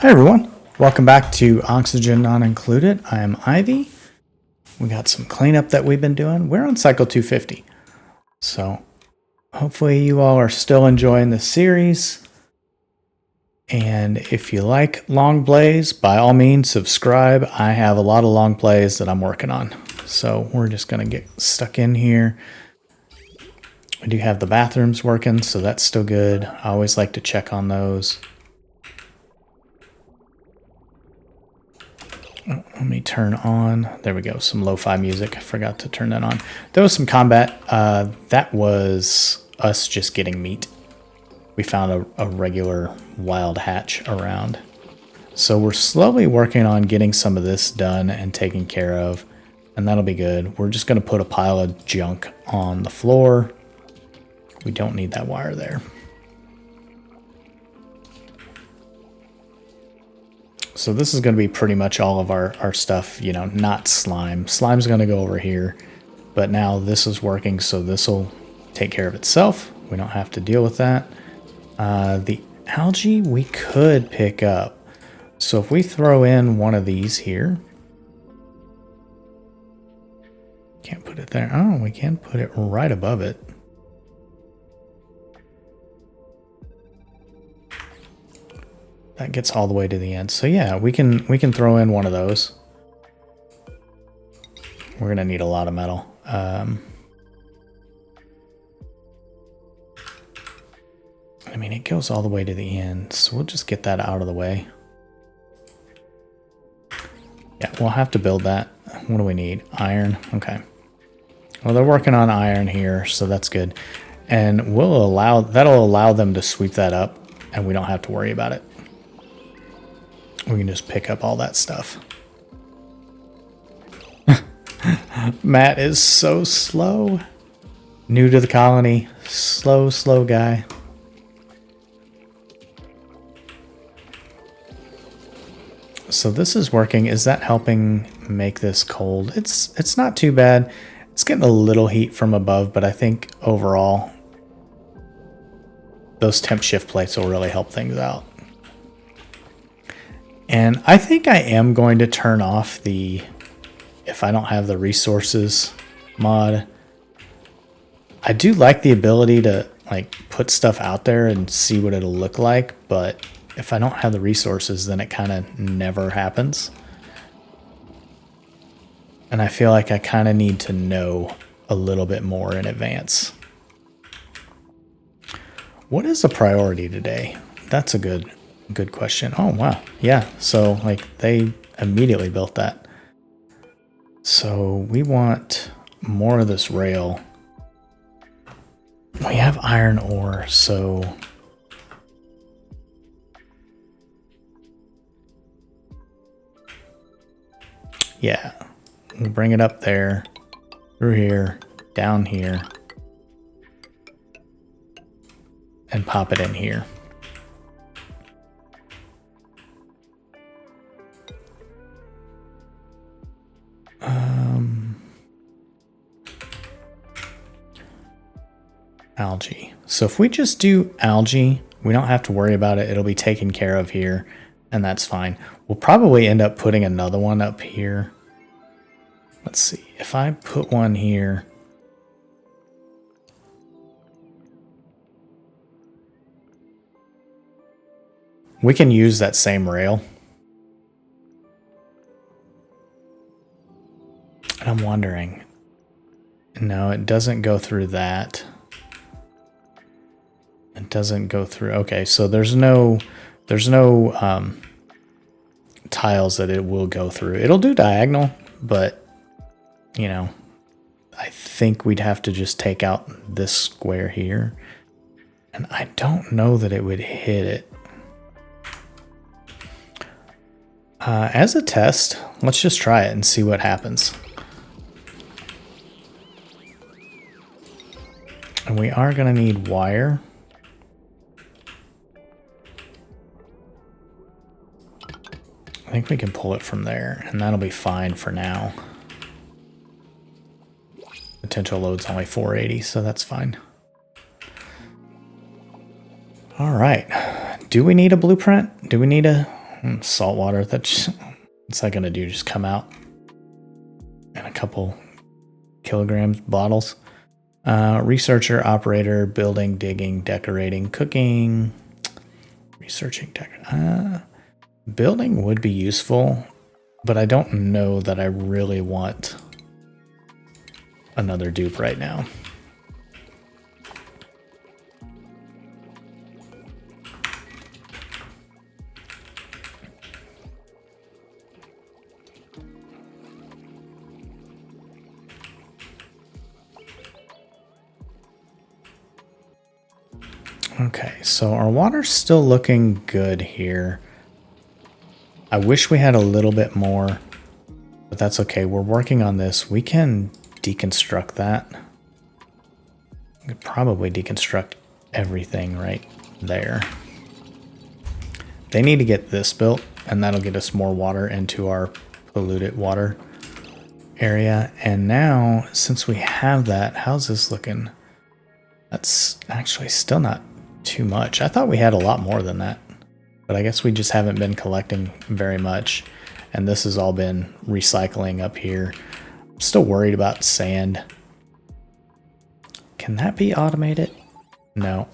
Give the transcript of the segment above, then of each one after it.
Hi everyone, welcome back to Oxygen Not Included. I am Ivy. We got some cleanup that we've been doing. We're on cycle 250. So hopefully you all are still enjoying the series. And if you like long plays, by all means subscribe. I have a lot of long plays that I'm working on. So we're just going to get stuck in here. We do have the bathrooms working, so that's still good. I always like to check on those. Let me turn on, there we go, some lo-fi music. I forgot to turn that on. There was some combat. That was us just getting meat. We found a regular wild hatch around. So we're slowly working on getting some of this done and taken care of, and that'll be good. We're just going to put a pile of junk on the floor. We don't need that wire there. So this is going to be pretty much all of our stuff, you know, not slime. Slime's going to go over here, but now this is working, so this will take care of itself. We don't have to deal with that. The algae we could pick up. So if we throw in one of these here. Can't put it there. Oh, we can put it right above it. That gets all the way to the end. So yeah, we can throw in one of those. We're gonna need a lot of metal. I mean, it goes all the way to the end, so we'll just get that out of the way. Yeah, we'll have to build that. What do we need? Iron. Okay. Well, they're working on iron here, so that's good. And that'll allow them to sweep that up, and we don't have to worry about it. We can just pick up all that stuff. Matt is so slow. New to the colony. Slow guy. So this is working. Is that helping make this cold? It's not too bad. It's getting a little heat from above, but I think overall those temp shift plates will really help things out. And I think I am going to turn off the if I don't have the resources mod. I do like the ability to like put stuff out there and see what it'll look like, but if I don't have the resources, then it kind of never happens. And I feel like I kind of need to know a little bit more in advance. What is the priority today? That's a good question. Oh, wow. Yeah, so like they immediately built that. So we want more of this rail. We have iron ore, so yeah, we'll bring it up there, through here, down here, and pop it in here. Algae. So if we just do algae, we don't have to worry about it. It'll be taken care of here, and that's fine. We'll probably end up putting another one up here. Let's see. If I put one here, we can use that same rail. And I'm wondering, no, it doesn't go through that. It doesn't go through. Okay, so there's no tiles that it will go through. It'll do diagonal, but you know, I think we'd have to just take out this square here. And I don't know that it would hit it. As a test, let's just try it and see what happens. And we are going to need wire. I think we can pull it from there, and that'll be fine for now. Potential load's only 480, so that's fine. All right. Do we need a blueprint? Do we need a Salt water. What's that going to do? Just come out in a couple kilograms bottles. Researcher, operator, building, digging, decorating, cooking, researching, building would be useful, but I don't know that I really want another dupe right now. Okay, so our water's still looking good here. I wish we had a little bit more, but that's okay. We're working on this. We can deconstruct that. We could probably deconstruct everything right there. They need to get this built, and that'll get us more water into our polluted water area. And now, since we have that, how's this looking? That's actually still not too much. I thought we had a lot more than that, but I guess we just haven't been collecting very much, and this has all been recycling up here. I'm still worried about sand. Can that be automated? No.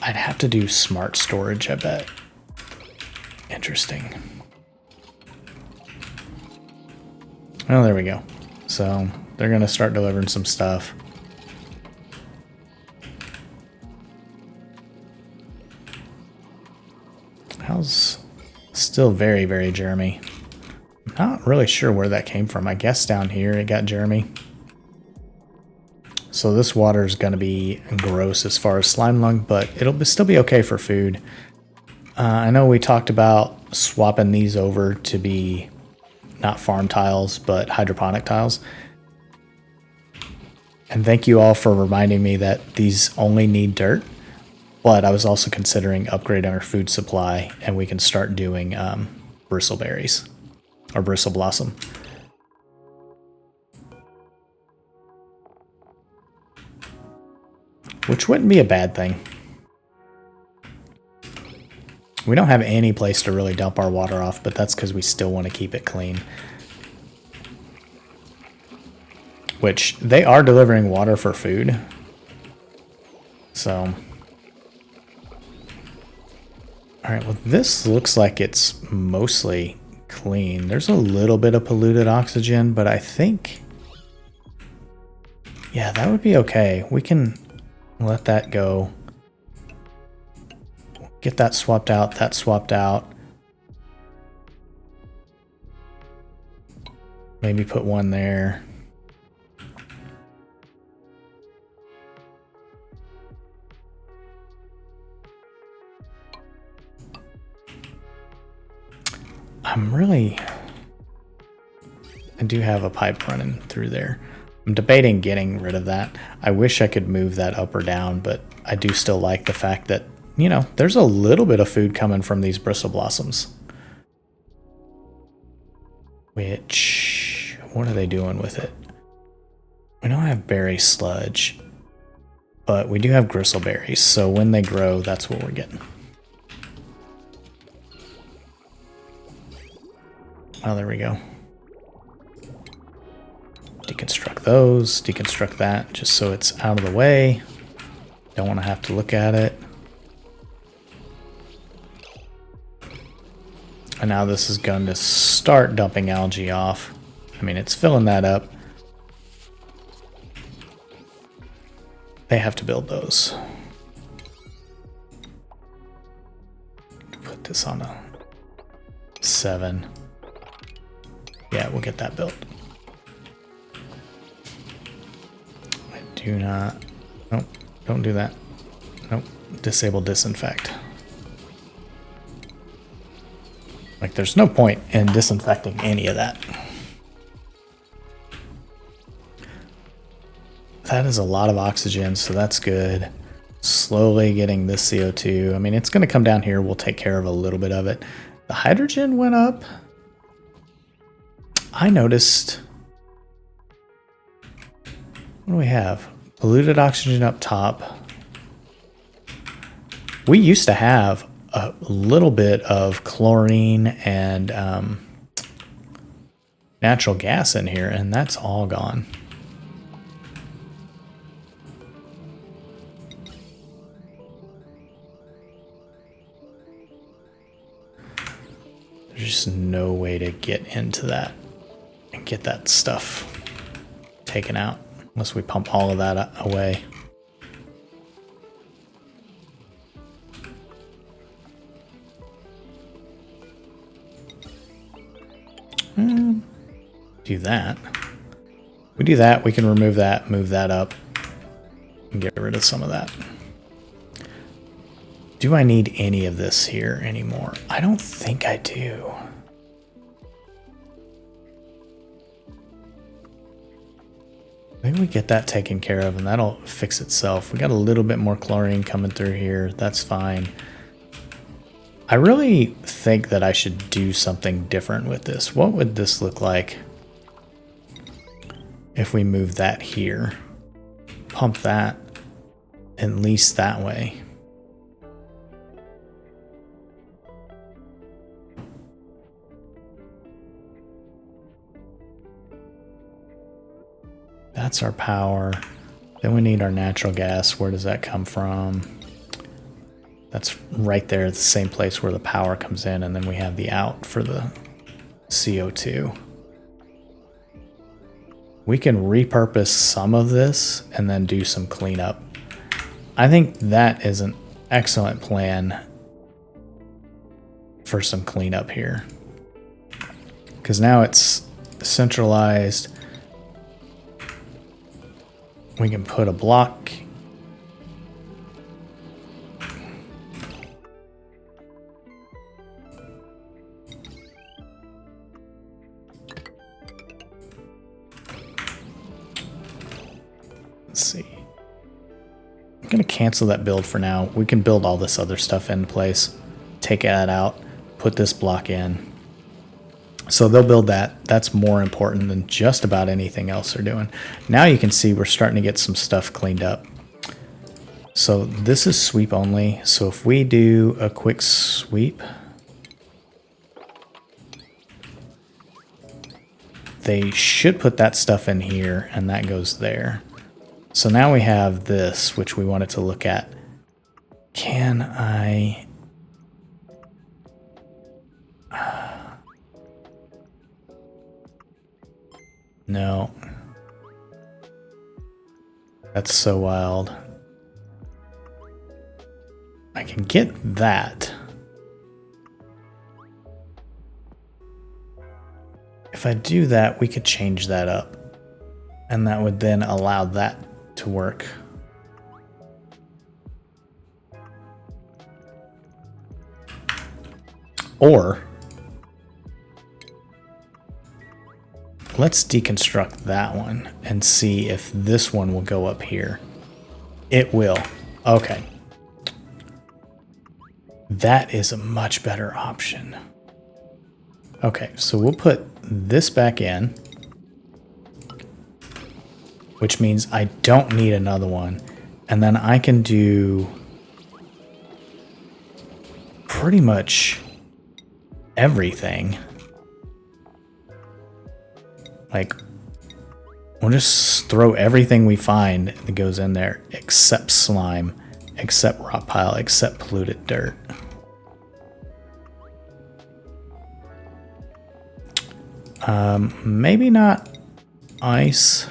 I'd have to do smart storage, I bet. Interesting. Oh, there we go. So they're gonna start delivering some stuff. How's still very, very Jeremy. I'm not really sure where that came from. I guess down here it got Jeremy. So this water is going to be gross as far as slime lung, but it'll still be okay for food. I know we talked about swapping these over to be not farm tiles, but hydroponic tiles. And thank you all for reminding me that these only need dirt. But I was also considering upgrading our food supply, and we can start doing bristleberries or bristle blossom. Which wouldn't be a bad thing. We don't have any place to really dump our water off, but that's because we still want to keep it clean. Which they are delivering water for food. So... Alright, well this looks like it's mostly clean. There's a little bit of polluted oxygen, but I think... Yeah, that would be okay. We can let that go. Get that swapped out, that swapped out. Maybe put one there. I do have a pipe running through there. I'm debating getting rid of that. I wish I could move that up or down, but I do still like the fact that, you know, there's a little bit of food coming from these bristle blossoms. Which, what are they doing with it? We don't have berry sludge, but we do have gristleberries, so when they grow, that's what we're getting. Oh, there we go. Deconstruct those, deconstruct that, just so it's out of the way. Don't want to have to look at it. And now this is going to start dumping algae off. I mean, it's filling that up. They have to build those. Put this on a 7. Yeah, we'll get that built. I do not... Nope, don't do that. Nope, disable disinfect. Like, there's no point in disinfecting any of that. That is a lot of oxygen, so that's good. Slowly getting this CO2. I mean, it's going to come down here. We'll take care of a little bit of it. The hydrogen went up. I noticed... What do we have? Polluted oxygen up top. We used to have a little bit of chlorine and natural gas in here, and that's all gone. There's just no way to get into that and get that stuff taken out unless we pump all of that away. Do that. We do that, we can remove that, move that up, and get rid of some of that. Do I need any of this here anymore? I don't think I do. Maybe we get that taken care of and that'll fix itself. We got a little bit more chlorine coming through here. That's fine. I really think that I should do something different with this. What would this look like if we move that here? Pump that at least that way. That's our power. Then we need our natural gas. Where does that come from? That's right there at the same place where the power comes in, and then we have the out for the CO2. We can repurpose some of this and then do some cleanup. I think that is an excellent plan for some cleanup here. Because now it's centralized. We can put a block. Let's see. I'm going to cancel that build for now. We can build all this other stuff into place. Take that out. Put this block in. So they'll build that. That's more important than just about anything else they're doing. Now you can see we're starting to get some stuff cleaned up. So this is sweep only. So if we do a quick sweep, they should put that stuff in here and that goes there. So now we have this, which we wanted to look at. Can I... No. That's so wild. I can get that. If I do that, we could change that up. And that would then allow that to work. Or let's deconstruct that one and see if this one will go up here. It will. Okay. That is a much better option. Okay, so we'll put this back in, which means I don't need another one. And then I can do pretty much everything. Like, we'll just throw everything we find that goes in there, except slime, except rock pile, except polluted dirt. Maybe not ice.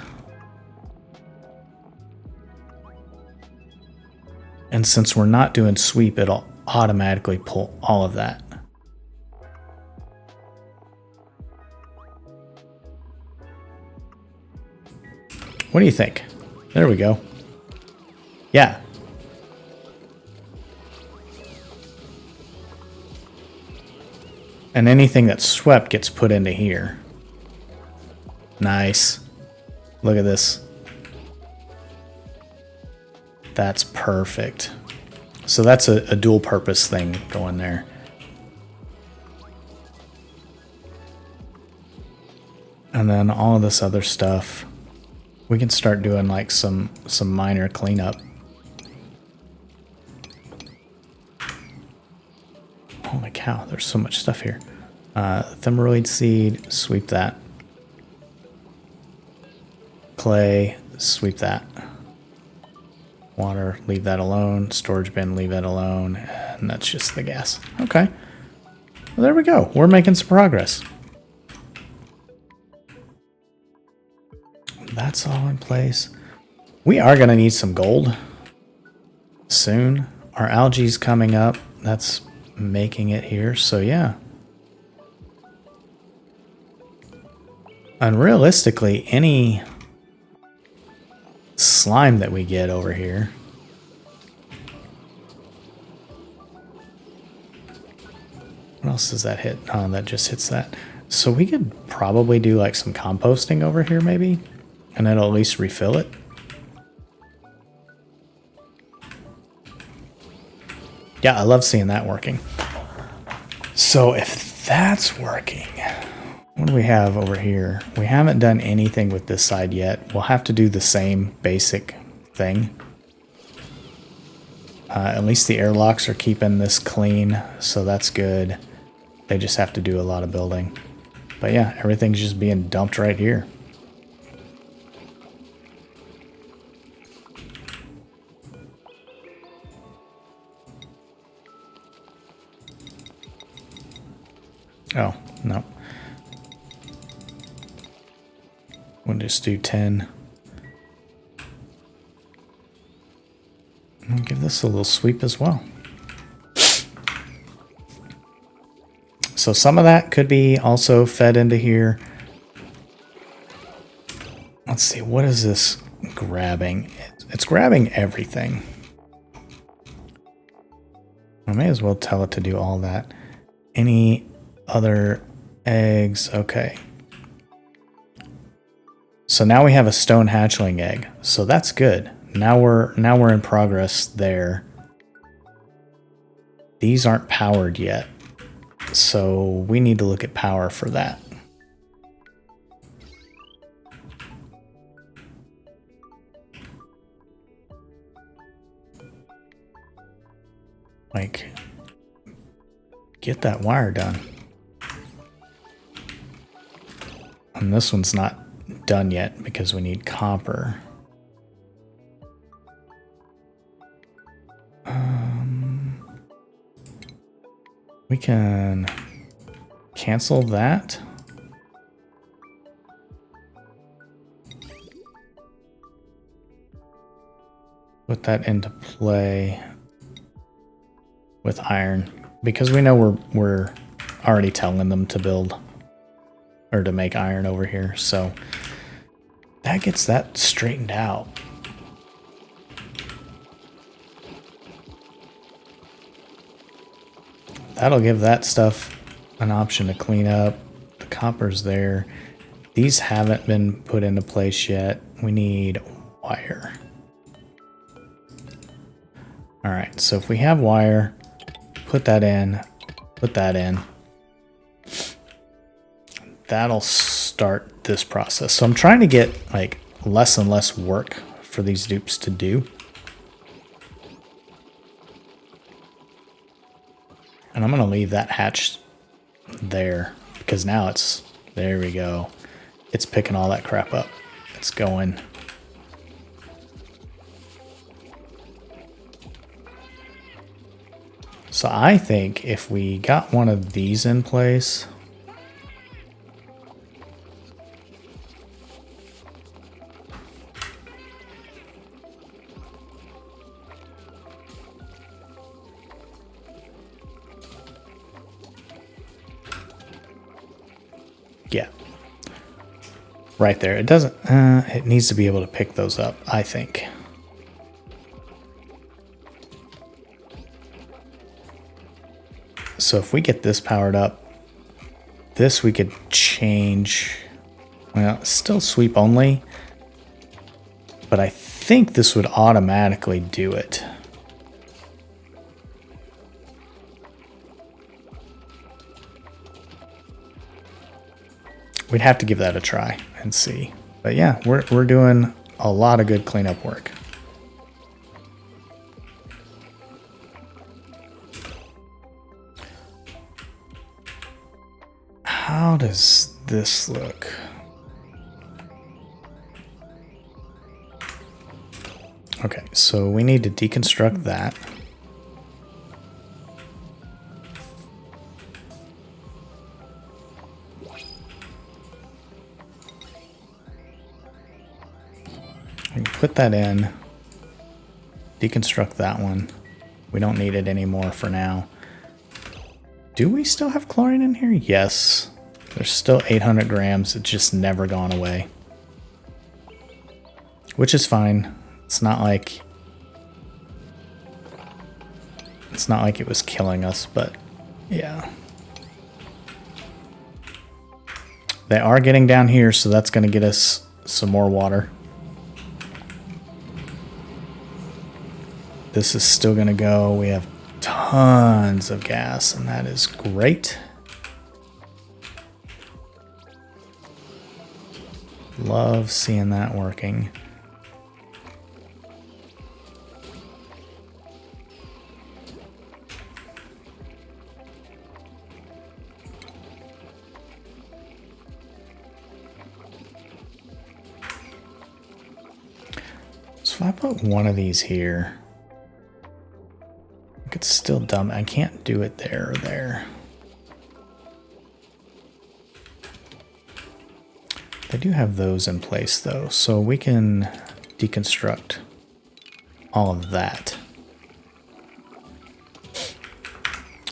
And since we're not doing sweep, it'll automatically pull all of that. What do you think? There we go. Yeah. And anything that's swept gets put into here. Nice. Look at this. That's perfect. So that's a dual purpose thing going there. And then all of this other stuff. We can start doing like some minor cleanup. cow, there's so much stuff here. Thimeroid seed, sweep that. Clay, sweep that. Water, leave that alone. Storage bin, leave that alone. And that's just the gas. Okay. Well, there we go. We're making some progress. That's all in place. We are going to need some gold soon. Our algae's coming up. That's making it here. So yeah. And realistically, any slime that we get over here. What else does that hit? Oh, that just hits that. So we could probably do like some composting over here maybe. And it'll at least refill it. Yeah, I love seeing that working. So if that's working, what do we have over here? We haven't done anything with this side yet. We'll have to do the same basic thing. At least the airlocks are keeping this clean, so that's good. They just have to do a lot of building. But yeah, everything's just being dumped right here. Oh, no. We'll just do 10. I'll give this a little sweep as well. So some of that could be also fed into here. Let's see, what is this grabbing? It's grabbing everything. I may as well tell it to do all that. Any other eggs? Okay. So now we have a stone hatchling egg. So that's good. Now we're in progress there. These aren't powered yet. So we need to look at power for that. Like, get that wire done. And this one's not done yet because we need copper. We can cancel that. Put that into play with iron because we know we're already telling them to build or to make iron over here. So that gets that straightened out. That'll give that stuff an option to clean up. The copper's there. These haven't been put into place yet. We need wire. All right, so if we have wire, put that in, put that in. That'll start this process. So I'm trying to get like less and less work for these dupes to do. And I'm going to leave that hatched there because now it's, there we go. It's picking all that crap up. It's going. So I think if we got one of these in place, yeah, right there. It doesn't, it needs to be able to pick those up, I think. So if we get this powered up, this we could change, well, still sweep only, but I think this would automatically do it. We'd have to give that a try and see. But yeah, we're doing a lot of good cleanup work. How does this look? Okay, so we need to deconstruct that. And put that in. Deconstruct that one. We don't need it anymore for now. Do we still have chlorine in here? Yes. There's still 800 grams. It's just never gone away. Which is fine. It's not like it was killing us, but yeah. They are getting down here, so that's going to get us some more water. This is still going to go. We have tons of gas, and that is great. Love seeing that working. So if I put one of these here, I could still dump. I can't do it there or there. They do have those in place though, so we can deconstruct all of that.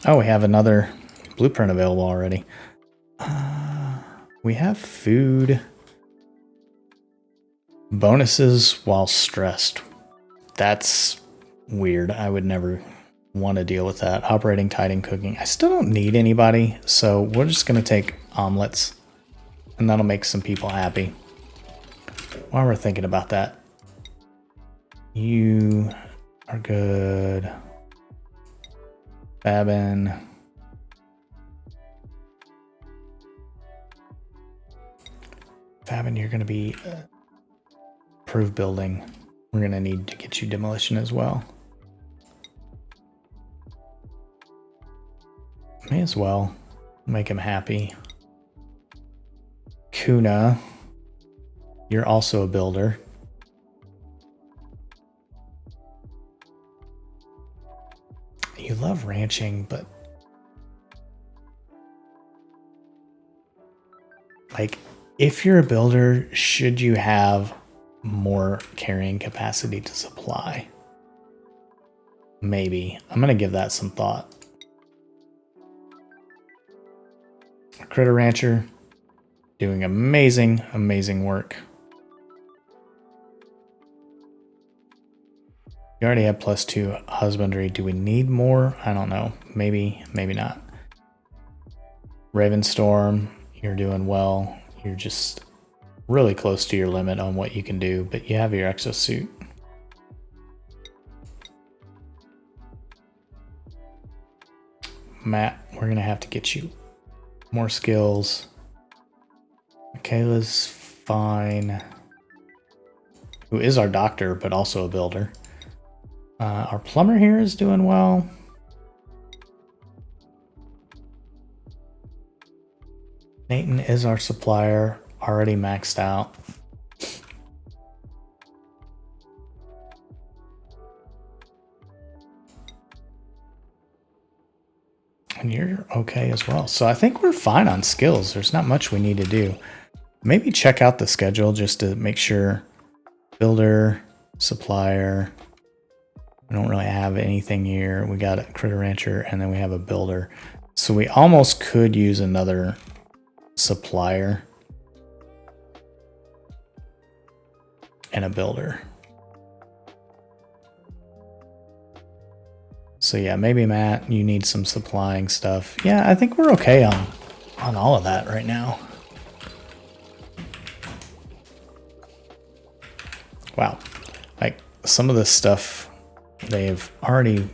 Oh, we have another blueprint available already. We have food. Bonuses while stressed. That's weird. I would never want to deal with that. Operating, tiding, cooking. I still don't need anybody, so we're just going to take omelets. And that'll make some people happy. While we're thinking about that, you are good. Fabin. Fabin, you're going to be approved building. We're going to need to get you demolition as well. May as well make him happy. Kuna, you're also a builder. You love ranching, but like, if you're a builder, should you have more carrying capacity to supply? Maybe. I'm going to give that some thought. A critter rancher, doing amazing, amazing work. You already have +2 husbandry. Do we need more? I don't know. Maybe, maybe not. Ravenstorm, you're doing well. You're just really close to your limit on what you can do, but you have your exosuit. Matt, we're going to have to get you more skills. Michaela's fine. Who is our doctor, but also a builder. Our plumber here is doing well. Nathan is our supplier, already maxed out. And you're okay as well. So I think we're fine on skills. There's not much we need to do. Maybe check out the schedule just to make sure. Builder, supplier. We don't really have anything here. We got a critter rancher and then we have a builder. So we almost could use another supplier and a builder. So yeah, maybe Matt, you need some supplying stuff. Yeah, I think we're okay on all of that right now. Wow. Like some of this stuff they've already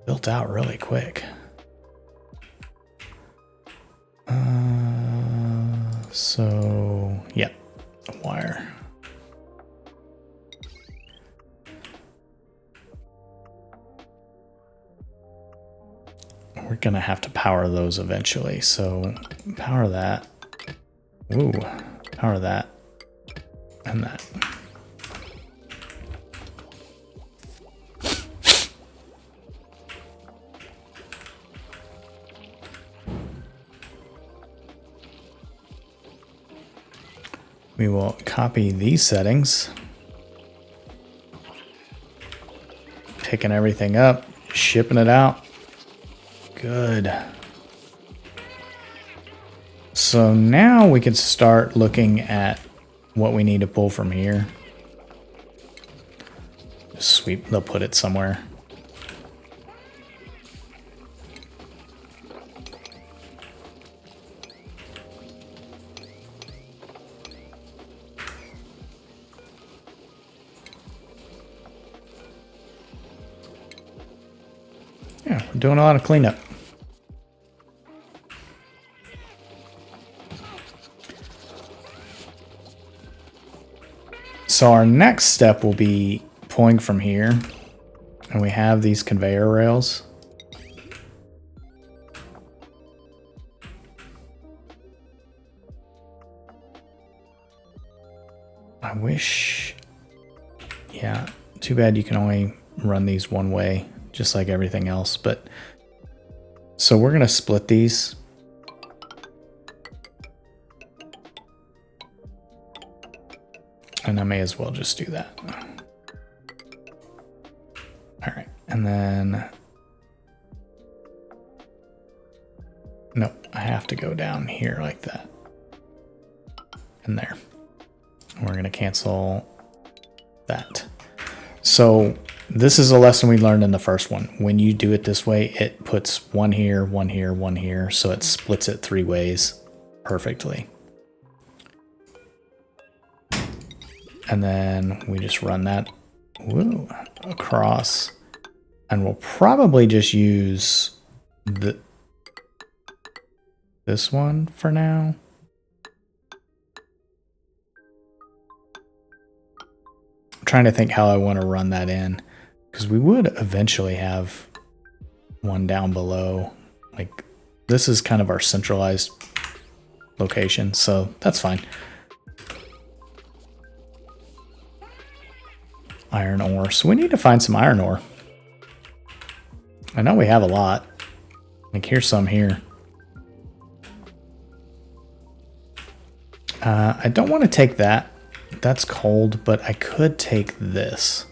built out really quick. So yeah, wire. we're going to have to power those eventually. So power that. Ooh, power that. And that. We will copy these settings. Picking everything up, shipping it out. Good. So now we can start looking at what we need to pull from here. Just sweep, they'll put it somewhere. Yeah, we're doing a lot of cleanup. So our next step will be pulling from here. And we have these conveyor rails. I wish... Yeah, too bad you can only run these one way, just like everything else. But so we're going to split these. And I may as well just do that. All right, and then... Nope, I have to go down here like that. And there. We're going to cancel that. So this is a lesson we learned in the first one. When you do it this way, it puts one here, one here, one here. So it splits it 3 ways perfectly. And then we just run that across. And we'll probably just use this one for now. I'm trying to think how I want to run that in, because we would eventually have one down below. Like, this is kind of our centralized location, so that's fine. Iron ore. So we need to find some iron ore. I know we have a lot. Like, here's some here. I don't want to take that. That's cold, but I could take this.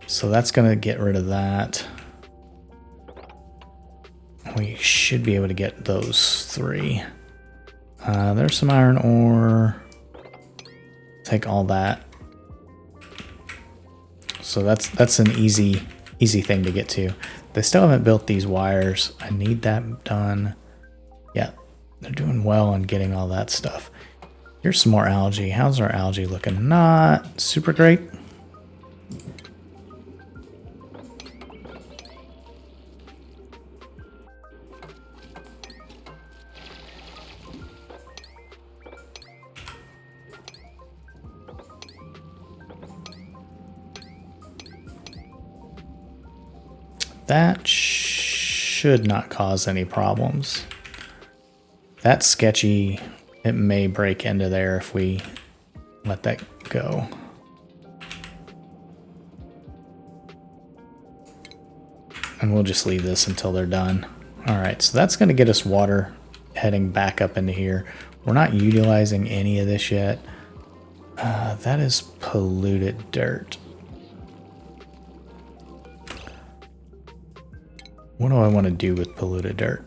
So that's going to get rid of that. We should be able to get those 3. There's some iron ore. Take all that. So that's an easy thing to get to. They still haven't built these wires. I need that done. Yeah, they're doing well on getting all that stuff. Here's some more algae. How's our algae looking? Not super great. That should not cause any problems. That's sketchy. It may break into there if we let that go. And we'll just leave this until they're done. All right, so that's going to get us water heading back up into here. We're not utilizing any of this yet. That is polluted dirt. What do I want to do with polluted dirt?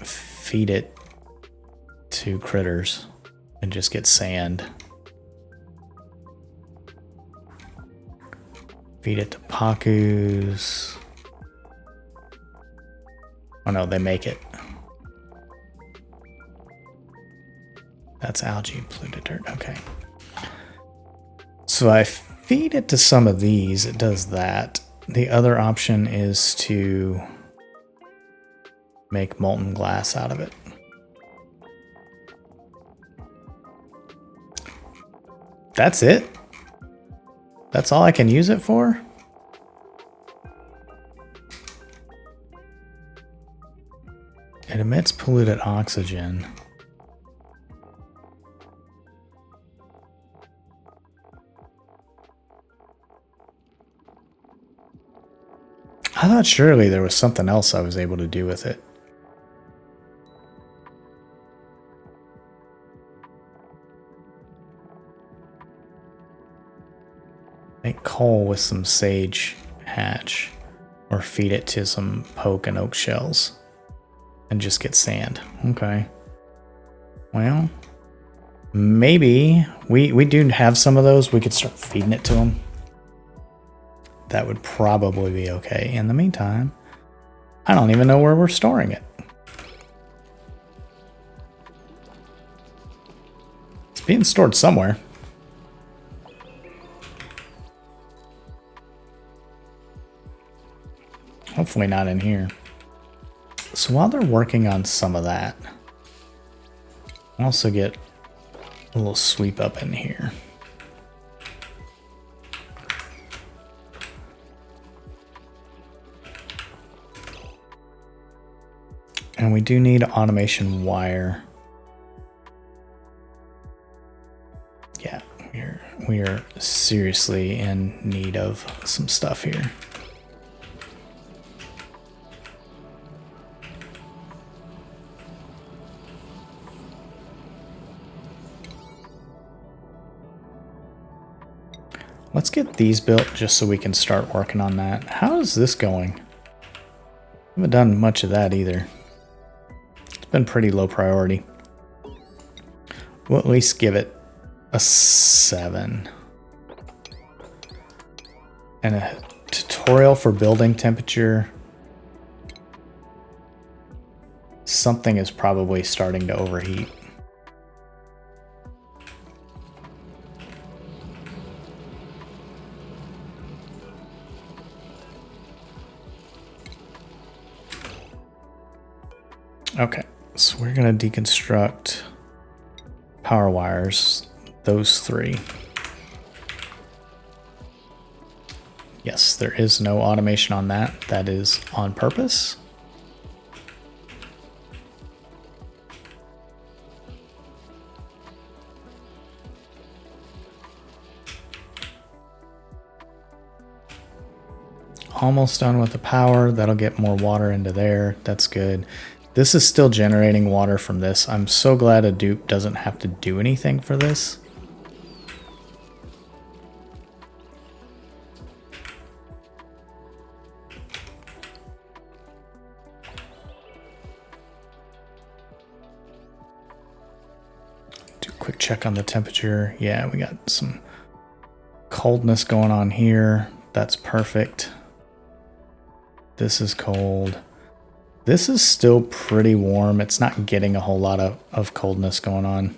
Feed it to critters and just get sand. Feed it to pacus. Oh no, they make it. That's algae, polluted dirt. Okay. So I feed it to some of these, it does that. The other option is to make molten glass out of it. That's it? That's all I can use it for? emits polluted oxygen. I thought surely there was something else I was able to do with it. Make coal with some sage hatch. Or feed it to some poke and oak shells. And just get sand. Okay. Well, maybe we do have some of those. We could start feeding it to them. That would probably be okay. In the meantime, I don't even know where we're storing it. It's being stored somewhere. Hopefully not in here. So while they're working on some of that, I'll also get a little sweep up in here. And we do need automation wire. Yeah, we are seriously in need of some stuff here. Let's get these built just so we can start working on that. How is this going? I haven't done much of that either. It's been pretty low priority. We'll at least give it a 7. And a tutorial for building temperature. Something is probably starting to overheat. Okay, so we're going to deconstruct power wires, those 3. Yes, there is no automation on that. That is on purpose. Almost done with the power. That'll get more water into there. That's good. This is still generating water from this. I'm so glad a dupe doesn't have to do anything for this. Do a quick check on the temperature. Yeah, we got some coldness going on here. That's perfect. This is cold. This is still pretty warm. It's not getting a whole lot of coldness going on.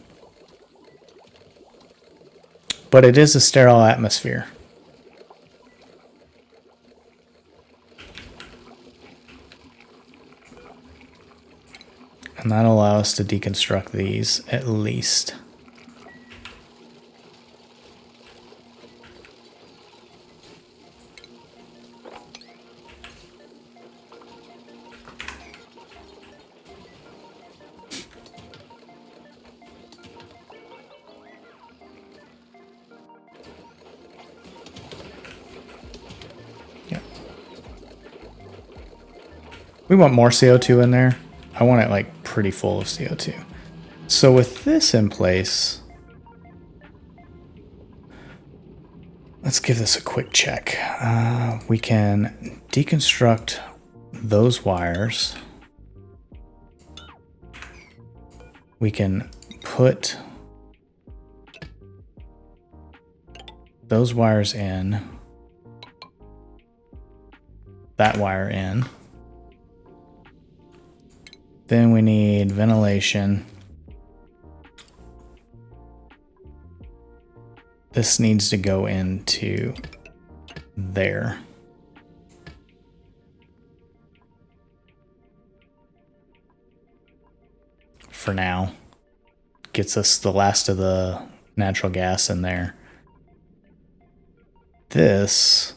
But it is a sterile atmosphere. And that'll allow us to deconstruct these at least. We want more CO2 in there. I want it like pretty full of CO2. So with this in place, let's give this a quick check. We can deconstruct those wires. We can put those wires in, that wire in. Then we need ventilation. This needs to go into there. For now. Gets us the last of the natural gas in there. This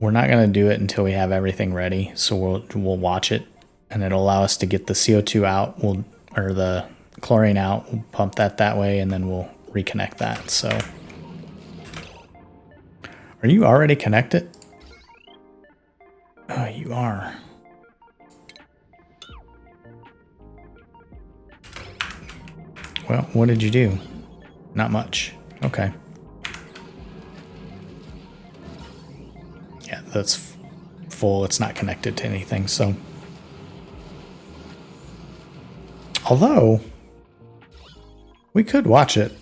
we're not going to do it until we have everything ready. So we'll watch it, and it'll allow us to get the CO2 out, or the chlorine out. We'll pump that way, and then we'll reconnect that. So, are you already connected? Oh, you are. Well, what did you do? Not much. Okay. Yeah, that's full. It's not connected to anything, so. Although, we could watch it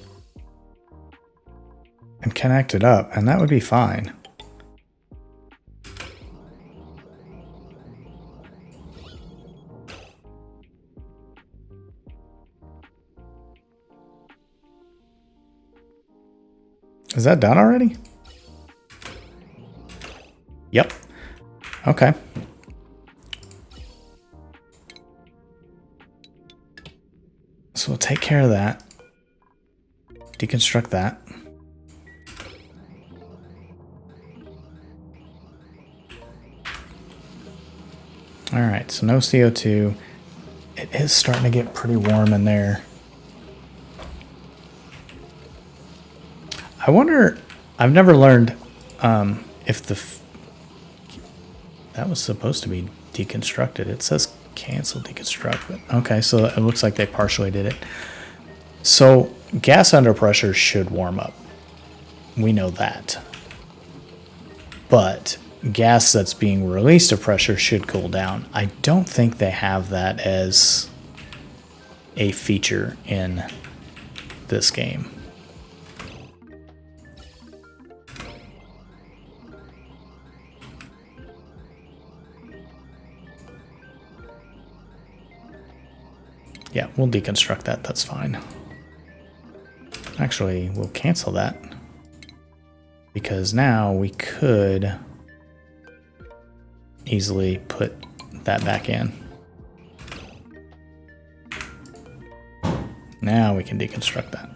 and connect it up, and that would be fine. Is that done already? Yep. Okay. So we'll take care of that. Deconstruct that. All right, so no CO2. It is starting to get pretty warm in there. I wonder, I've never learned if that was supposed to be deconstructed. It says cancel deconstruct, but okay, so it looks like they partially did it. So gas under pressure should warm up. We know that. But gas that's being released to pressure should cool down. I don't think they have that as a feature in this game. Yeah, we'll deconstruct that. That's fine. Actually, we'll cancel that, because now we could easily put that back in. Now we can deconstruct that.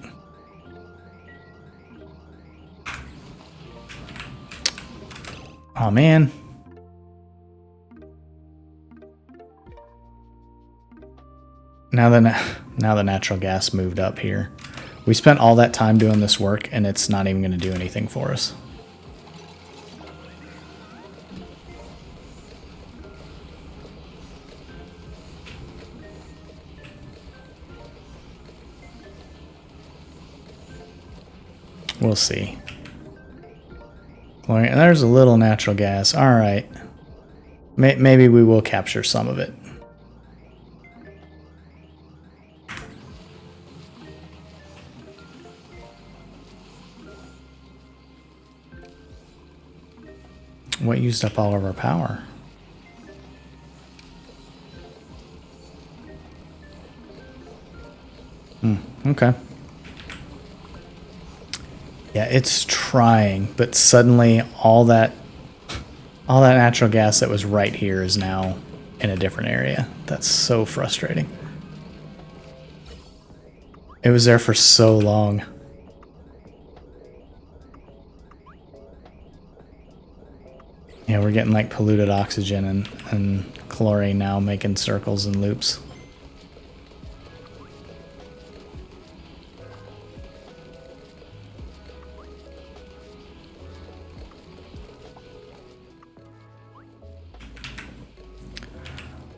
Oh man. Now the natural gas moved up here. We spent all that time doing this work, and it's not even going to do anything for us. We'll see. And there's a little natural gas. All right. Maybe we will capture some of it. What used up all of our power? Okay. Yeah, it's trying, but suddenly all that natural gas that was right here is now in a different area. That's so frustrating. It was there for so long. Yeah, we're getting like polluted oxygen and chlorine now, making circles and loops.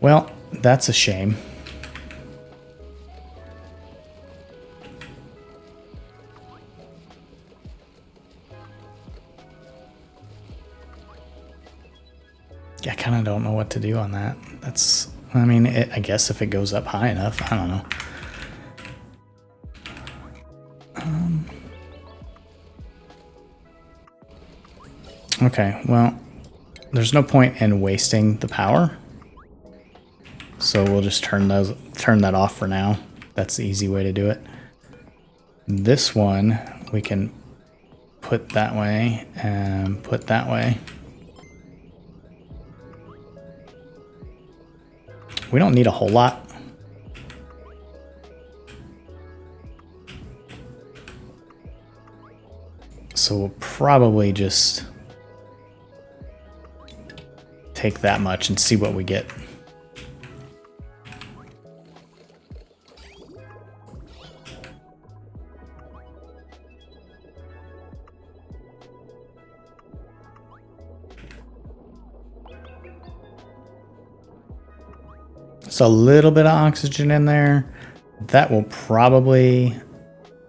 Well, that's a shame. Yeah, I kind of don't know what to do on that. That's, I mean, I guess if it goes up high enough, I don't know. Okay, well, there's no point in wasting the power. So we'll just turn that off for now. That's the easy way to do it. This one we can put that way and put that way. We don't need a whole lot. So we'll probably just take that much and see what we get. So a little bit of oxygen in there. That will probably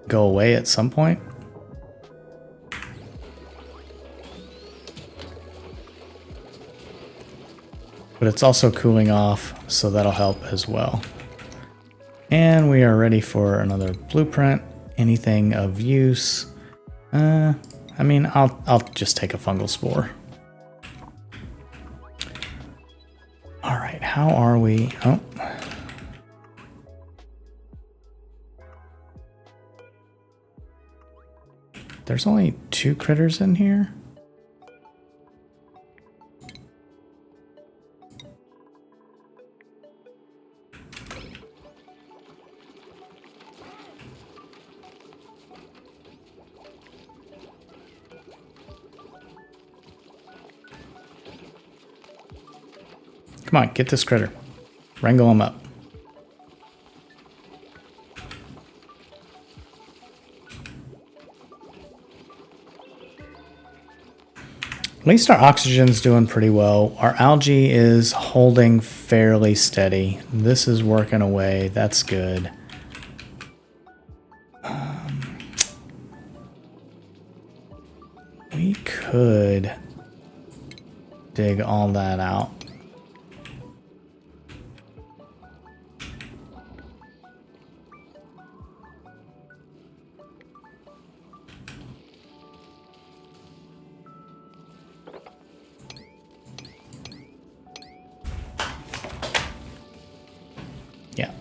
go away at some point. But it's also cooling off, so that'll help as well. And we are ready for another blueprint. Anything of use? I mean, I'll just take a fungal spore. All right, how are we? Oh. There's only 2 critters in here. Come on, get this critter. Wrangle him up. At least our oxygen's doing pretty well. Our algae is holding fairly steady. This is working away. That's good. We could dig all that out. Yeah.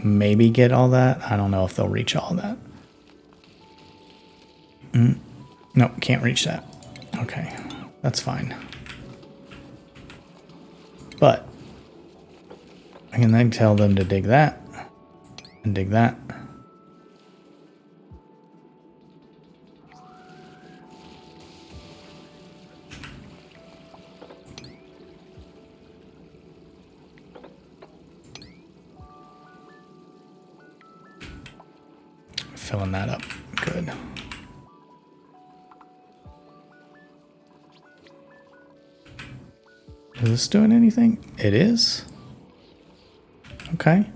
Maybe get all that. I don't know if they'll reach all that. Nope, can't reach that. Okay, that's fine. But I can then tell them to dig that and dig that. Filling that up. Good. Is this doing anything? It is? Okay.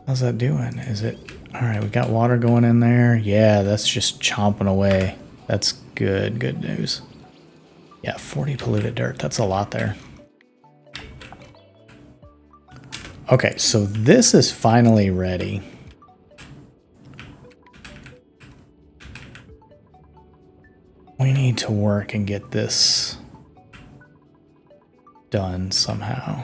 How's that doing? Is it... Alright, we got water going in there. Yeah, that's just chomping away. That's good. Good news. Yeah, 40 polluted dirt. That's a lot there. Okay, so this is finally ready. We need to work and get this done somehow.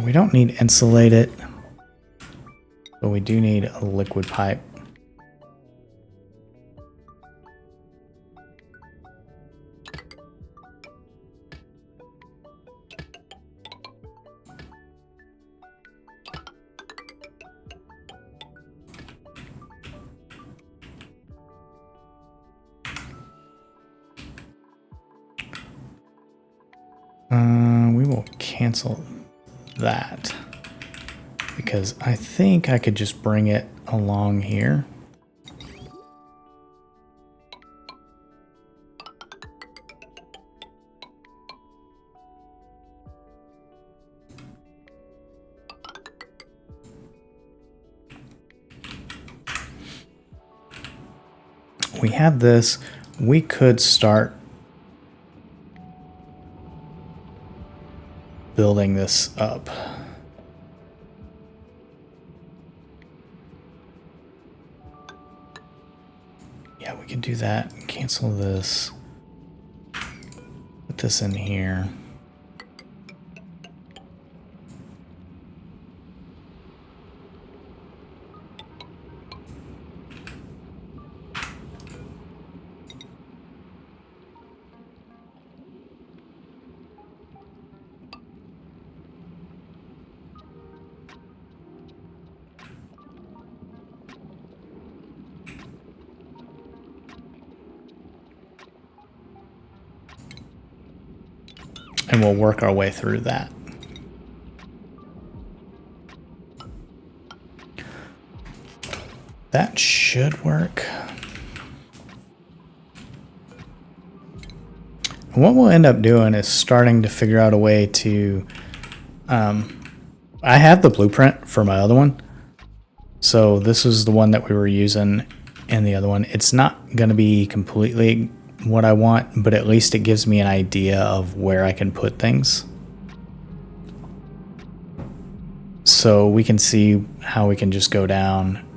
We don't need insulate it, but we do need a liquid pipe. We will cancel that because I think I could just bring it along here. We have this. We could start building this up. Yeah, we can do that. Cancel this. Put this in here. and we'll work our way through that. That should work. And what we'll end up doing is starting to figure out a way to... I have the blueprint for my other one. So this is the one that we were using in the other one. It's not going to be completely what I want, but at least it gives me an idea of where I can put things. So we can see how we can just go down.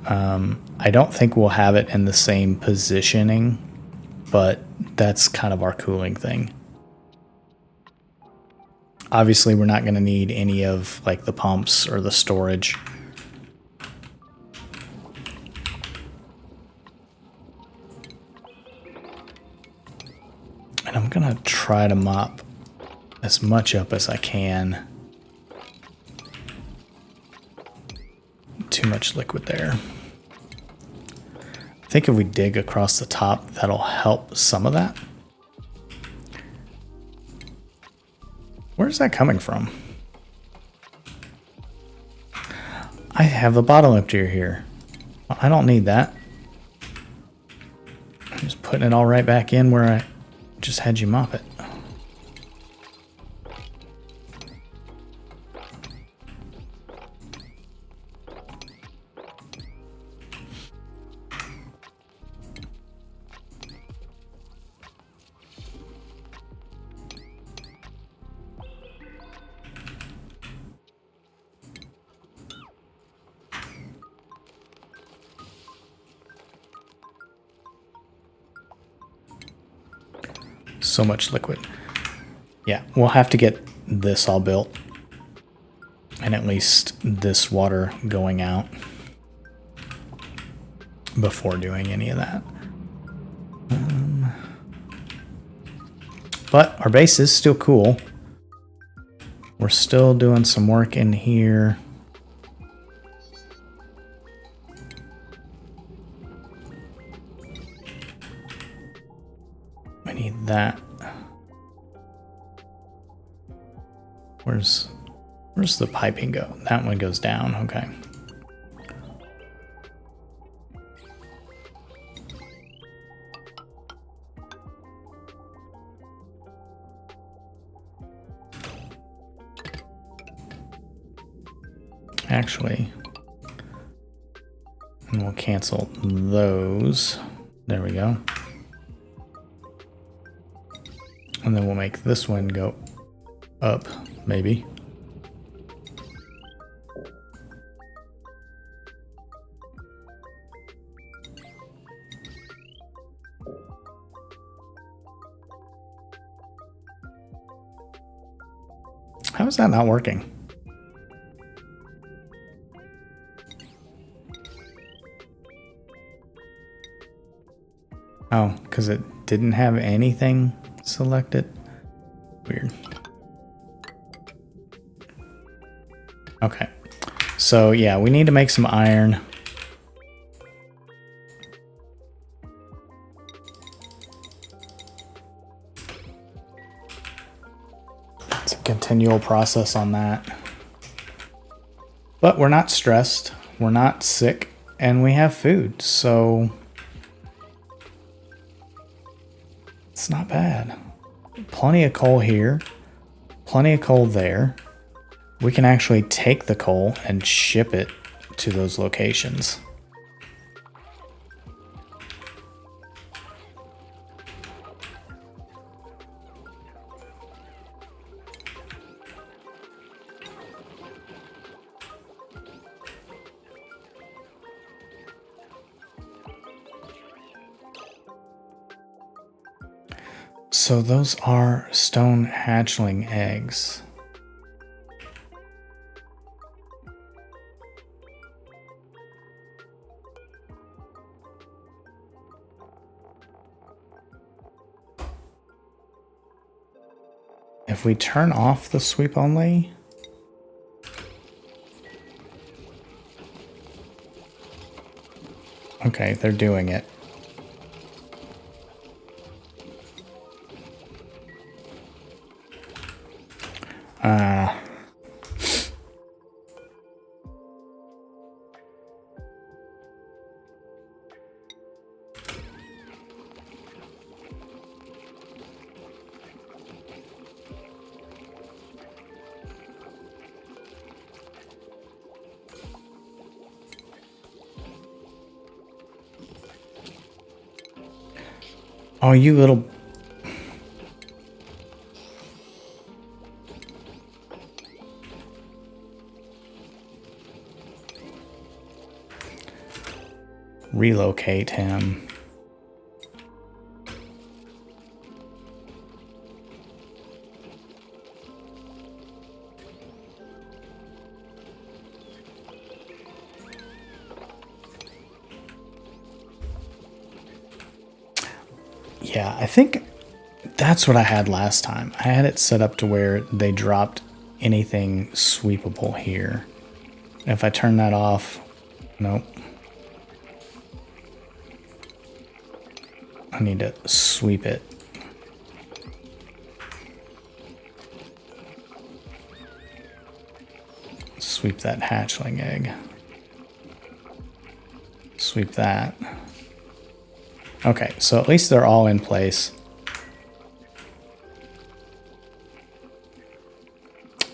I don't think we'll have it in the same positioning, but that's kind of our cooling thing. Obviously, we're not going to need any of like the pumps or the storage. And I'm going to try to mop as much up as I can. Too much liquid there. I think if we dig across the top, that'll help some of that. Where's that coming from? I have a bottle emptier here. I don't need that. I'm just putting it all right back in where I just had you mop it. So much liquid. Yeah, we'll have to get this all built. And at least this water going out before doing any of that. But our base is still cool. We're still doing some work in here. I need that. Where's the piping go? That one goes down, okay. Actually, and we'll cancel those. There we go. And then we'll make this one go up, maybe. How is that not working? Oh, because it didn't have anything selected? Weird. Okay. So yeah, we need to make some iron. It's a continual process on that. But we're not stressed, we're not sick, and we have food, so it's not bad. Plenty of coal here, plenty of coal there. We can actually take the coal and ship it to those locations. So those are stone hatchling eggs. If we turn off the sweep only, okay, they're doing it. Oh, you little... Relocate him. Yeah, I think that's what I had last time. I had it set up to where they dropped anything sweepable here. And if I turn that off, nope. I need to sweep it. Sweep that hatchling egg. Sweep that. Okay, so at least they're all in place.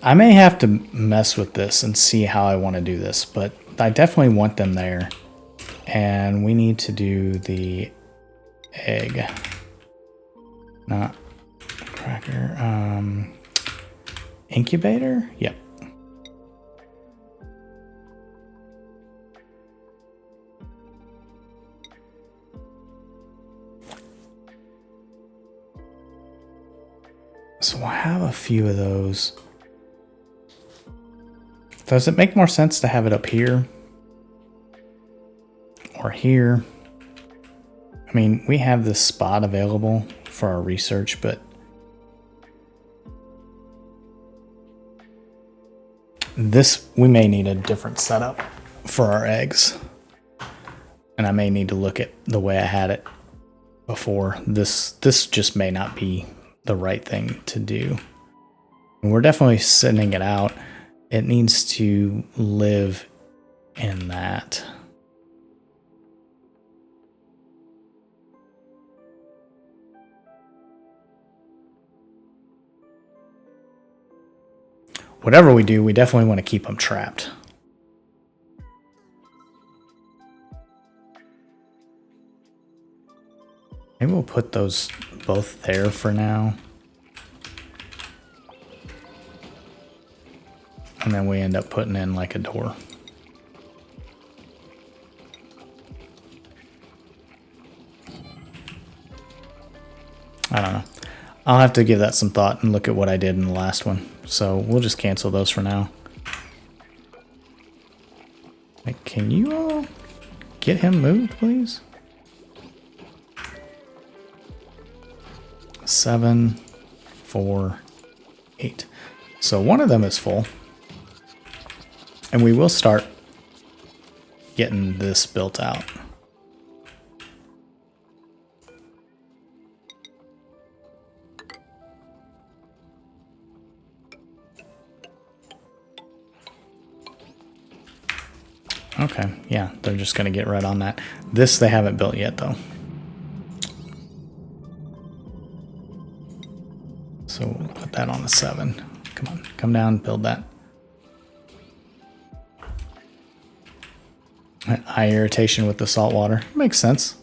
I may have to mess with this and see how I want to do this, but I definitely want them there. And we need to do the egg. Not cracker. Incubator? Yep. So I have a few of those. Does it make more sense to have it up here? Or here? I mean, we have this spot available for our research, but this, we may need a different setup for our eggs. And I may need to look at the way I had it before. This just may not be the right thing to do. And we're definitely sending it out. It needs to live in that. Whatever we do, we definitely want to keep them trapped. Maybe we'll put those both there for now. And then we end up putting in like a door. I don't know. I'll have to give that some thought and look at what I did in the last one. So we'll just cancel those for now. Like, can you all get him moved, please? 7, 4, 8. So one of them is full. And we will start getting this built out. Okay, yeah, they're just going to get right on that. This they haven't built yet, though. So we'll put that on a 7. Come on, come down, build that. Eye irritation with the salt water. Makes sense.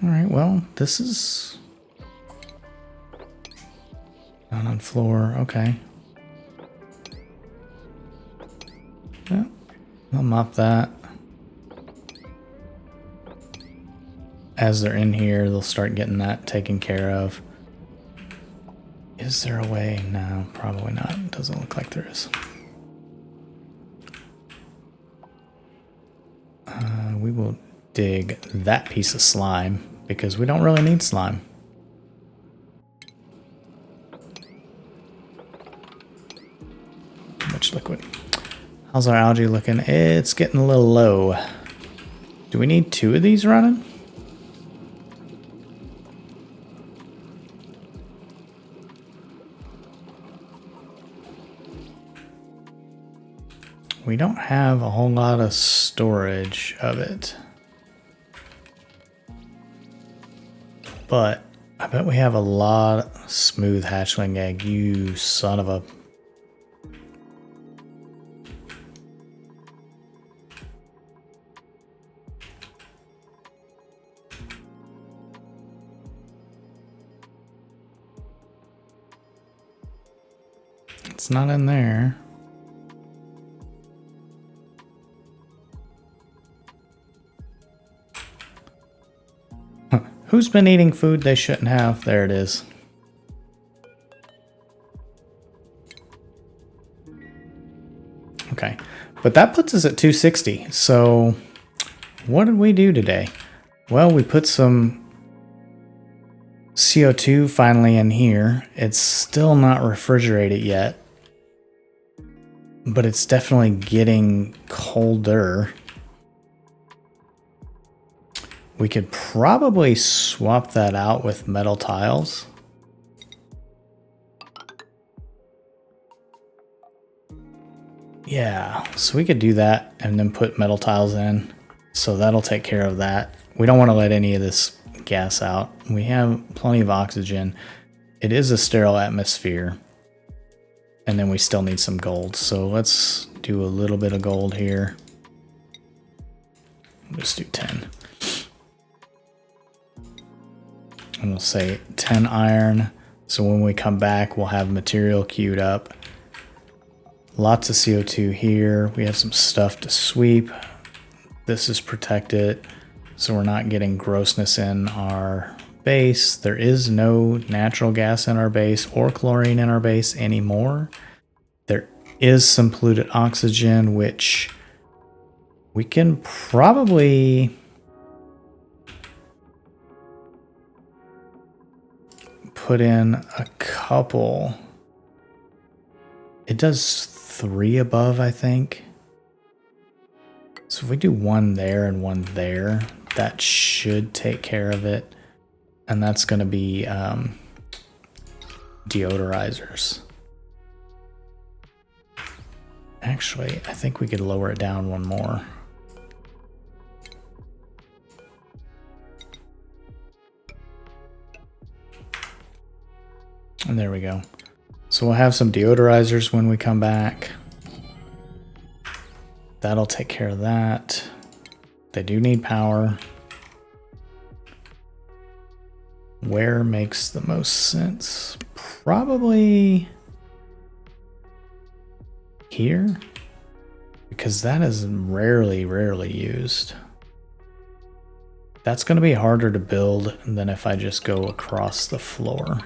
All right, well, this is... Down on floor, okay. Yeah, I'll mop that. As they're in here, they'll start getting that taken care of. Is there a way? No, probably not. It doesn't look like there is. We will dig that piece of slime because we don't really need slime. Too much liquid. How's our algae looking? It's getting a little low. Do we need 2 of these running? We don't have a whole lot of storage of it. But I bet we have a lot of smooth hatchling egg, you son of a... It's not in there. Huh. Who's been eating food they shouldn't have? There it is. Okay, but that puts us at 260. So what did we do today? Well, we put some CO2 finally in here. It's still not refrigerated yet, but it's definitely getting colder. We could probably swap that out with metal tiles. Yeah, so we could do that and then put metal tiles in. So that'll take care of that. We don't want to let any of this gas out. We have plenty of oxygen. It is a sterile atmosphere. And then we still need some gold. So let's do a little bit of gold here. Let's do 10. And we'll say 10 iron. So when we come back, we'll have material queued up. Lots of CO2 here. We have some stuff to sweep. This is protected, so we're not getting grossness in our base. There is no natural gas in our base or chlorine in our base anymore. There is some polluted oxygen, which we can probably put in a couple. It does 3 above, I think. So if we do 1 there and 1 there, that should take care of it. And that's going to be deodorizers. Actually, I think we could lower it down 1 more. And there we go. So we'll have some deodorizers when we come back. That'll take care of that. They do need power. Where makes the most sense? Probably here, because that is rarely used. That's going to be harder to build than if I just go across the floor.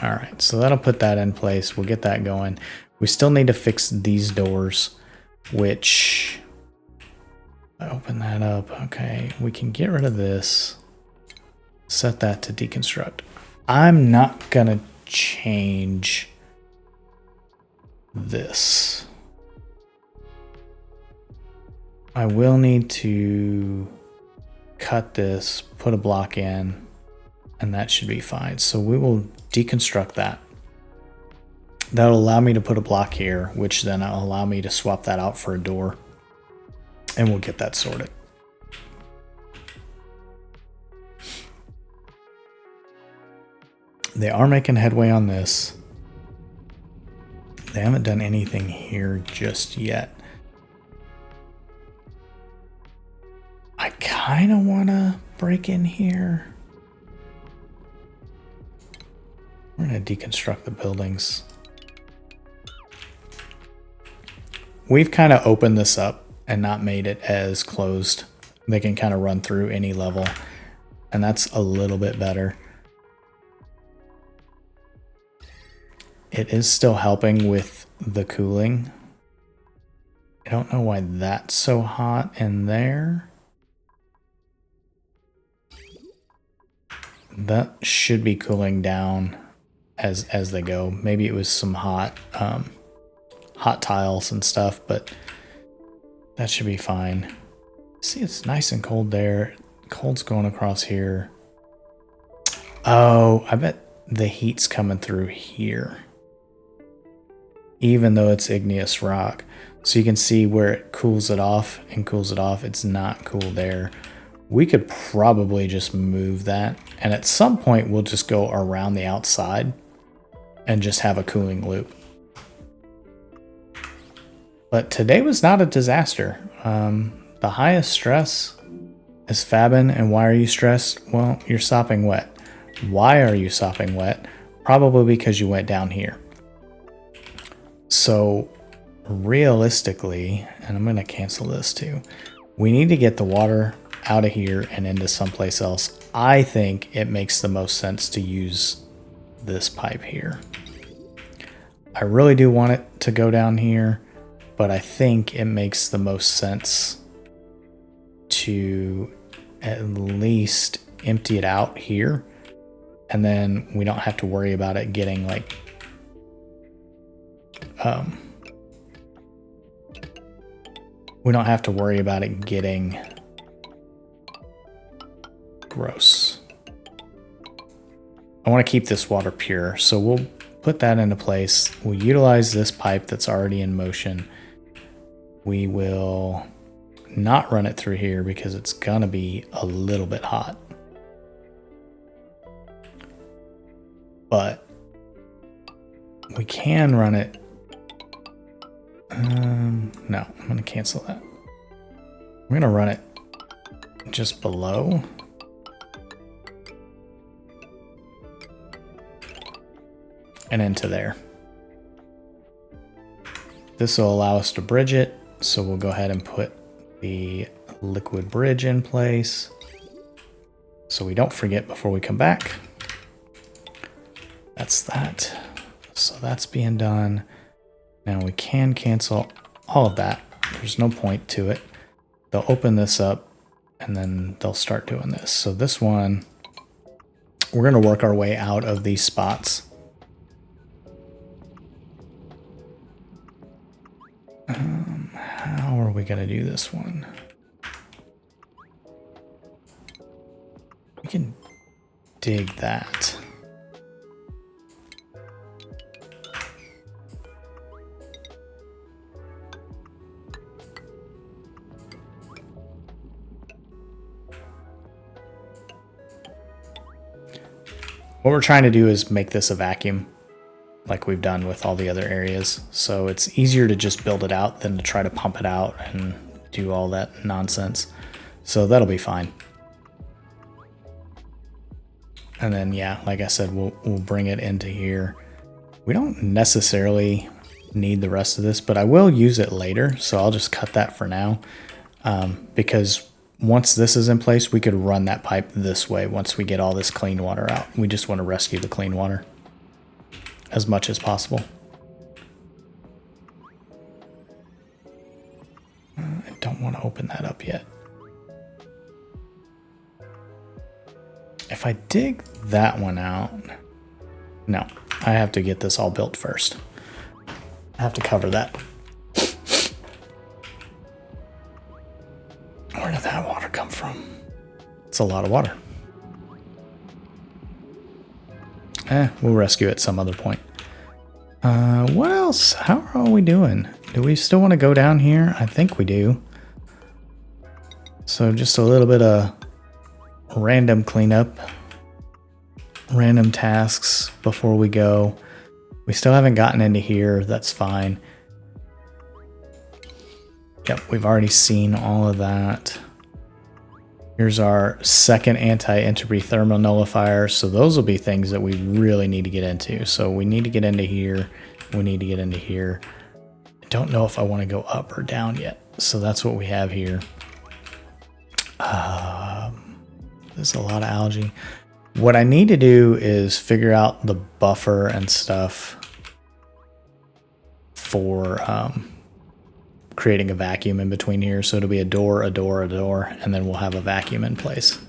All right, so that'll put that in place. We'll get that going. We still need to fix these doors, which, open that up. Okay, we can get rid of this. Set that to deconstruct. I'm not gonna change this. I will need to cut this, put a block in, and that should be fine. So we will deconstruct that. That'll allow me to put a block here, which then will allow me to swap that out for a door. And we'll get that sorted. They are making headway on this. They haven't done anything here just yet. I kind of want to break in here. We're going to deconstruct the buildings. We've kind of opened this up and not made it as closed. They can kind of run through any level, and that's a little bit better. It is still helping with the cooling. I don't know why that's so hot in there. That should be cooling down as they go. Maybe it was some hot tiles and stuff, but that should be fine. See, it's nice and cold there. Cold's going across here. Oh, I bet the heat's coming through here, even though it's igneous rock. So you can see where it cools it off and cools it off. It's not cool there. We could probably just move that, and at some point we'll just go around the outside and just have a cooling loop. But today was not a disaster. The highest stress is fabbing, and why are you stressed? Well, you're sopping wet. Why are you sopping wet? Probably because you went down here. So realistically, and I'm going to cancel this too, we need to get the water out of here and into someplace else. I think it makes the most sense to use this pipe here. I really do want it to go down here, but I think it makes the most sense to at least empty it out here, and then we don't have to worry about it getting like we don't have to worry about it getting gross. I want to keep this water pure, so we'll put that into place. We'll utilize this pipe that's already in motion. We will not run it through here because it's gonna be a little bit hot. But we can run it. No, I'm gonna cancel that. We're gonna run it just below. And into there. This will allow us to bridge it, so we'll go ahead and put the liquid bridge in place so we don't forget before we come back. That's that. So that's being done. Now we can cancel all of that. There's no point to it. They'll open this up and then they'll start doing this. So this one, we're going to work our way out of these spots. How are we going to do this one? We can dig that. What we're trying to do is make this a vacuum like we've done with all the other areas. So it's easier to just build it out than to try to pump it out and do all that nonsense. So that'll be fine. And then, yeah, like I said, we'll bring it into here. We don't necessarily need the rest of this, but I will use it later. So I'll just cut that for now because once this is in place, we could run that pipe this way once we get all this clean water out. We just want to rescue the clean water as much as possible. I don't want to open that up yet. If I dig that one out, no, I have to get this all built first. I have to cover that. Where did that water come from? It's a lot of water. We'll rescue it some other point. What else? How are we doing? Do we still want to go down here? I think we do. So just a little bit of random cleanup, random tasks before we go. We still haven't gotten into here. That's fine. Yep, we've already seen all of that. Here's our second anti-entropy thermal nullifier. So those will be things that we really need to get into. So we need to get into here. We need to get into here. I don't know if I want to go up or down yet. So that's what we have here. There's a lot of algae. What I need to do is figure out the buffer and stuff for creating a vacuum in between here. So it'll be a door, a door, a door, and then we'll have a vacuum in place.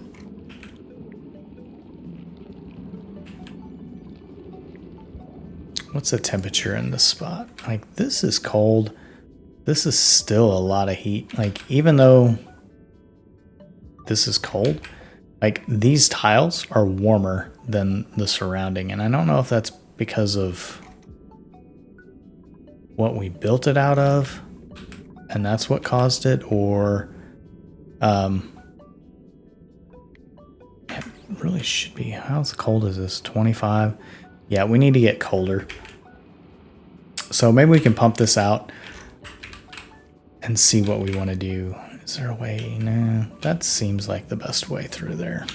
What's the temperature in this spot? Like, this is cold. This is still a lot of heat. Like, even though this is cold, like, these tiles are warmer than the surrounding. And I don't know if that's because of what we built it out of, and that's what caused it, or it really should be. How cold is this? 25? Yeah, we need to get colder. So maybe we can pump this out and see what we want to do. Is there a way? No, that seems like the best way through there.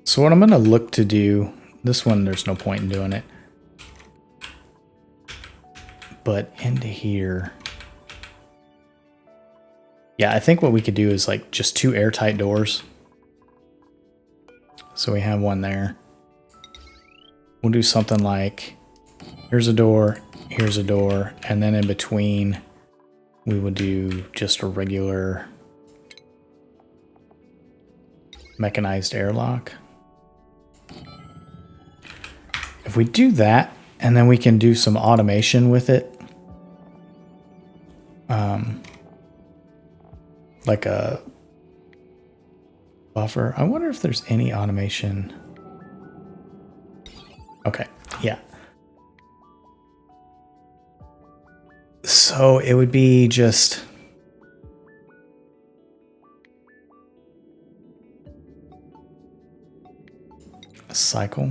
So what I'm going to look to do, this one there's no point in doing it, but into here, yeah, I think what we could do is like just 2 airtight doors. So we have one there. We'll do something like, here's a door, and then in between we will do just a regular mechanized airlock. If we do that, and then we can do some automation with it, like a buffer. I wonder if there's any automation. Okay, yeah. So it would be just a cycle.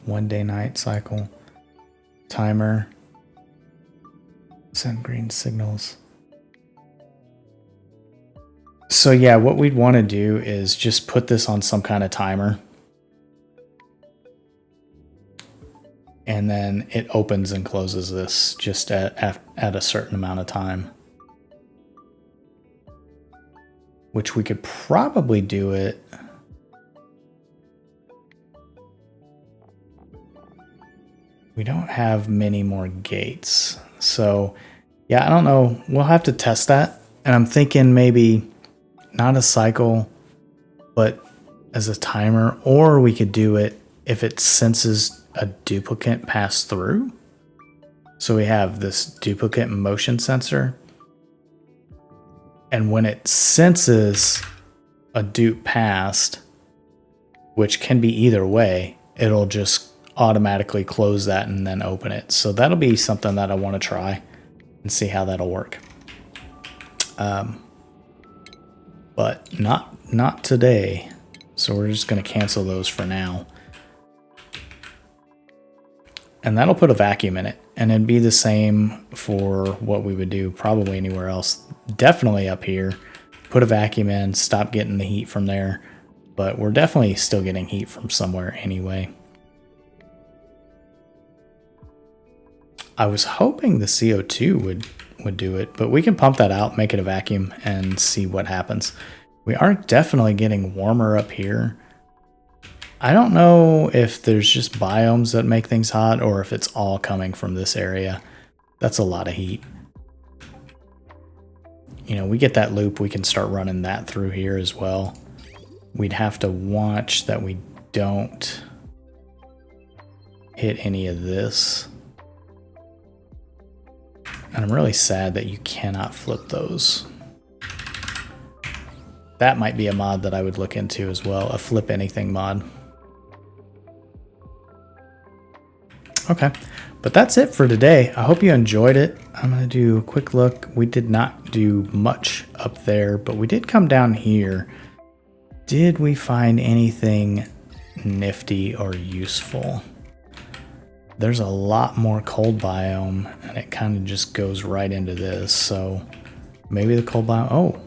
1 day night cycle. Timer. Send green signals. So yeah, what we'd want to do is just put this on some kind of timer. And then it opens and closes this just at a certain amount of time. Which we could probably do it. We don't have many more gates. So yeah, I don't know. We'll have to test that. And I'm thinking maybe not a cycle, but as a timer, or we could do it if it senses a duplicate pass through. So we have this duplicate motion sensor. And when it senses a dupe passed, which can be either way, it'll just automatically close that and then open it. So that'll be something that I want to try and see how that'll work. But not today. So we're just going to cancel those for now. And that'll put a vacuum in it. And it'd be the same for what we would do probably anywhere else. Definitely up here. Put a vacuum in, stop getting the heat from there. But we're definitely still getting heat from somewhere anyway. I was hoping the CO2 would do it, but we can pump that out, make it a vacuum, and see what happens. We are definitely getting warmer up here. I don't know if there's just biomes that make things hot or if it's all coming from this area. That's a lot of heat. You know, we get that loop, we can start running that through here as well. We'd have to watch that we don't hit any of this. And I'm really sad that you cannot flip those. That might be a mod that I would look into as well, a flip anything mod. Okay, but that's it for today. I hope you enjoyed it. I'm going to do a quick look. We did not do much up there, but we did come down here. Did we find anything nifty or useful? There's a lot more cold biome, and it kind of just goes right into this. So maybe the cold biome. Oh,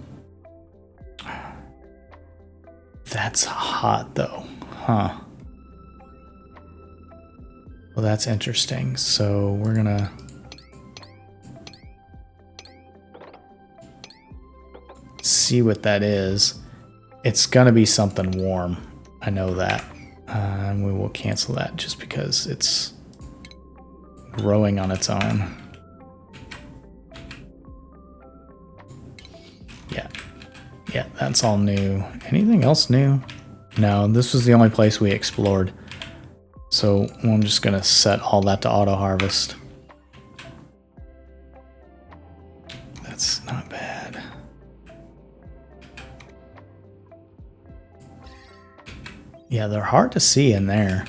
that's hot though, huh? Well, that's interesting. So we're gonna see what that is. It's gonna be something warm. I know that. And we will cancel that just because it's growing on its own. Yeah, that's all new. Anything else new? No, this was the only place we explored. So I'm just gonna set all that to auto harvest. That's not bad. Yeah, they're hard to see in there.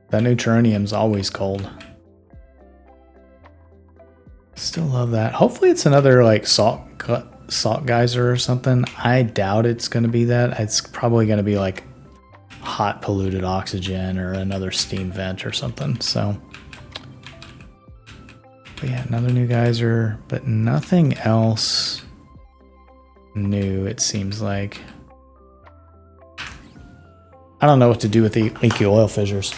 That neutronium's always cold. Still love that. Hopefully it's another like salt geyser or something. I doubt it's going to be that. It's probably going to be like hot polluted oxygen or another steam vent or something. So, but yeah, another new geyser, but nothing else new, it seems like. I don't know what to do with the leaky oil fissures.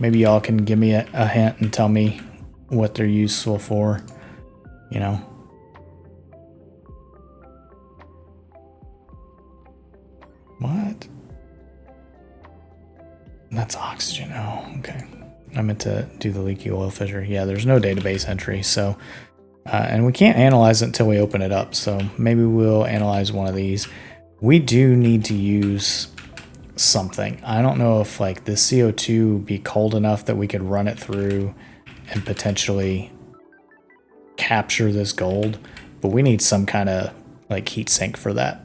Maybe y'all can give me a hint and tell me what they're useful for, you know. What? That's oxygen. Oh, okay. I meant to do the leaky oil fissure. Yeah, there's no database entry, so and we can't analyze it until we open it up, so maybe we'll analyze one of these. We do need to use something. I don't know if like the CO2 would be cold enough that we could run it through and potentially capture this gold, but we need some kind of like heat sink for that.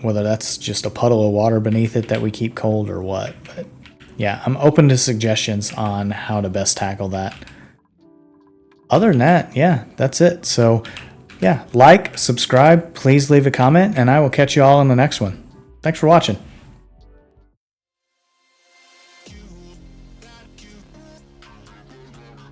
Whether that's just a puddle of water beneath it that we keep cold or what. But yeah, I'm open to suggestions on how to best tackle that. Other than that, yeah, that's it. So yeah, like, subscribe, please leave a comment, and I will catch you all in the next one. Thanks for watching.